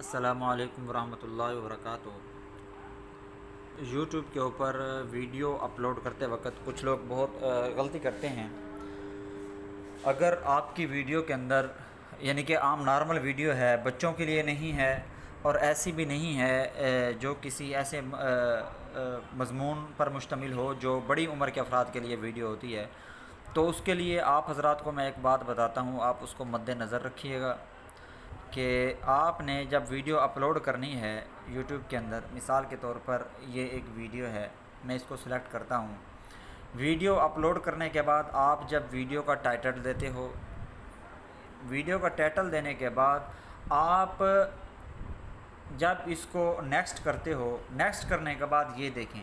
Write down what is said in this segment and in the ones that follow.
السلام علیکم ورحمۃ اللہ وبرکاتہ۔ یوٹیوب کے اوپر ویڈیو اپلوڈ کرتے وقت کچھ لوگ بہت غلطی کرتے ہیں۔ اگر آپ کی ویڈیو کے اندر یعنی کہ عام نارمل ویڈیو ہے، بچوں کے لیے نہیں ہے اور ایسی بھی نہیں ہے جو کسی ایسے مضمون پر مشتمل ہو جو بڑی عمر کے افراد کے لیے ویڈیو ہوتی ہے، تو اس کے لیے آپ حضرات کو میں ایک بات بتاتا ہوں، آپ اس کو مد نظر رکھیے گا کہ آپ نے جب ویڈیو اپلوڈ کرنی ہے یوٹیوب کے اندر، مثال کے طور پر یہ ایک ویڈیو ہے، میں اس کو سلیکٹ کرتا ہوں۔ ویڈیو اپلوڈ کرنے کے بعد آپ جب ویڈیو کا ٹائٹل دیتے ہو، ویڈیو کا ٹائٹل دینے کے بعد آپ جب اس کو نیکسٹ کرتے ہو، نیکسٹ کرنے کے بعد یہ دیکھیں،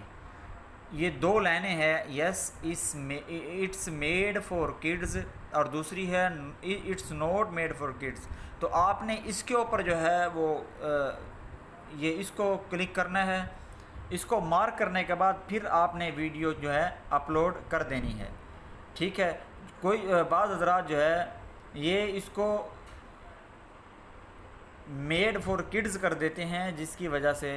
یہ دو لائنیں ہیں، yes it's made for kids اور دوسری ہے it's not made for kids. تو آپ نے اس کے اوپر جو ہے وہ یہ اس کو کلک کرنا ہے، اس کو مارک کرنے کے بعد پھر آپ نے ویڈیو جو ہے اپلوڈ کر دینی ہے، ٹھیک ہے۔ کوئی بعض حضرات جو ہے یہ اس کو میڈ فار کڈز کر دیتے ہیں، جس کی وجہ سے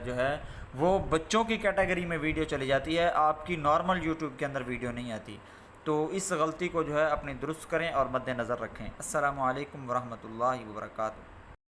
جو ہے وہ بچوں کی کیٹیگری میں ویڈیو چلی جاتی ہے، آپ کی نارمل یوٹیوب کے اندر ویڈیو نہیں آتی۔ تو اس غلطی کو جو ہے اپنی درست کریں اور مد نظر رکھیں۔ السلام علیکم ورحمۃ اللہ وبرکاتہ۔